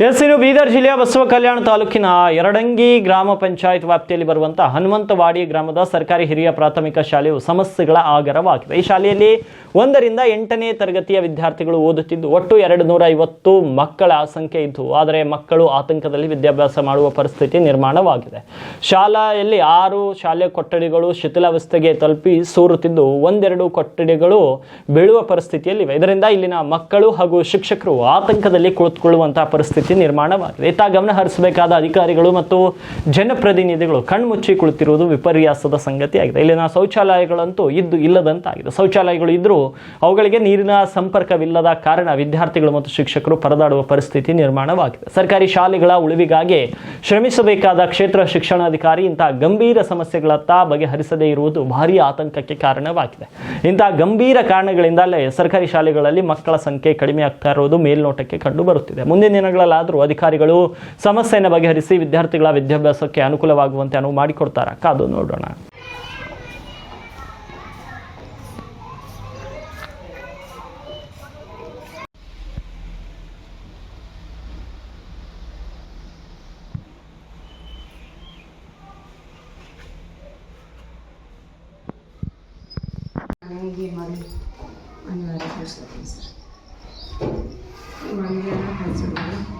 ಇನ್ನು ಬೀದರ್ ಜಿಲ್ಲೆಯ ಬಸವ ಕಲ್ಯಾಣ ತಾಲೂಕಿನ ಯರಡಂಗಿ ಗ್ರಾಮ ಪಂಚಾಯತ್ ವ್ಯಾಪ್ತಿಯಲ್ಲಿ ಬರುವಂತಹ ಹನುಮಂತವಾಡಿ ಗ್ರಾಮದ ಸರ್ಕಾರಿ ಹಿರಿಯ ಪ್ರಾಥಮಿಕ ಶಾಲೆಯು ಸಮಸ್ಯೆಗಳ ಆಗರವಾಗಿದೆ. ಈ ಶಾಲೆಯಲ್ಲಿ 1ರಿಂದ 8ನೇ ತರಗತಿಯ ವಿದ್ಯಾರ್ಥಿಗಳು ಓದುತ್ತಿದ್ದು ಒಟ್ಟು 250 ಮಕ್ಕಳ ಸಂಖ್ಯೆ ಇದ್ದು, ಆದರೆ ಮಕ್ಕಳು ಆತಂಕದಲ್ಲಿ ವಿದ್ಯಾಭ್ಯಾಸ ಮಾಡುವ ಪರಿಸ್ಥಿತಿ ನಿರ್ಮಾಣವಾಗಿದೆ. ಶಾಲೆಯಲ್ಲಿ 6 ಶಾಲೆಯ ಕೊಠಡಿಗಳು ಶಿಥಿಲಾವಸ್ಥೆಗೆ ತಲುಪಿ ಸೋರುತ್ತಿದ್ದು, 1-2 ಕೊಠಡಿಗಳು ಬೀಳುವ ಪರಿಸ್ಥಿತಿಯಲ್ಲಿವೆ. ಇದರಿಂದ ಇಲ್ಲಿನ ಮಕ್ಕಳು ಹಾಗೂ ಶಿಕ್ಷಕರು ಆತಂಕದಲ್ಲಿ ಕುಳಿತುಕೊಳ್ಳುವಂತಹ ಪರಿಸ್ಥಿತಿ ನಿರ್ಮಾಣವಾಗಿದೆ. ಇತ್ತ ಗಮನ ಹರಿಸಬೇಕಾದ ಅಧಿಕಾರಿಗಳು ಮತ್ತು ಜನಪ್ರತಿನಿಧಿಗಳು ಕಣ್ಮುಚ್ಚಿ ಕುಳಿತಿರುವುದು ವಿಪರ್ಯಾಸದ ಸಂಗತಿಯಾಗಿದೆ. ಇಲ್ಲಿನ ಶೌಚಾಲಯಗಳಂತೂ ಇಲ್ಲದಂತಾಗಿದೆ. ಶೌಚಾಲಯಗಳು ಇದ್ರೂ ಅವುಗಳಿಗೆ ನೀರಿನ ಸಂಪರ್ಕವಿಲ್ಲದ ಕಾರಣ ವಿದ್ಯಾರ್ಥಿಗಳು ಮತ್ತು ಶಿಕ್ಷಕರು ಪರದಾಡುವ ಪರಿಸ್ಥಿತಿ ನಿರ್ಮಾಣವಾಗಿದೆ. ಸರ್ಕಾರಿ ಶಾಲೆಗಳ ಉಳಿವಿಗಾಗಿ ಶ್ರಮಿಸಬೇಕಾದ ಕ್ಷೇತ್ರ ಶಿಕ್ಷಣಾಧಿಕಾರಿ ಇಂತಹ ಗಂಭೀರ ಸಮಸ್ಯೆಗಳತ್ತ ಬಗೆಹರಿಸದೇ ಇರುವುದು ಭಾರೀ ಆತಂಕಕ್ಕೆ ಕಾರಣವಾಗಿದೆ. ಇಂತಹ ಗಂಭೀರ ಕಾರಣಗಳಿಂದಲೇ ಸರ್ಕಾರಿ ಶಾಲೆಗಳಲ್ಲಿ ಮಕ್ಕಳ ಸಂಖ್ಯೆ ಕಡಿಮೆ ಆಗ್ತಾ ಇರುವುದು ಮೇಲ್ನೋಟಕ್ಕೆ ಕಂಡು ಬರುತ್ತಿದೆ. ಮುಂದಿನ ದಿನಗಳಲ್ಲಾದರೂ ಅಧಿಕಾರಿಗಳು ಸಮಸ್ಯೆಯನ್ನು ಬಗೆಹರಿಸಿ ವಿದ್ಯಾರ್ಥಿಗಳ ವಿದ್ಯಾಭ್ಯಾಸಕ್ಕೆ ಅನುಕೂಲವಾಗುವಂತೆ ಅನುವು ಮಾಡಿಕೊಡ್ತಾರ, ಕಾದು ನೋಡೋಣ. ನನಗೆ ಮಾಡಿ ಅನಿವಾರ್ಯ ಕಳಿಸ್ಕೊತೀನಿ ಸರ್. ಮನೆಗೆಲ್ಲ ಕಳಿಸಿದ್ರು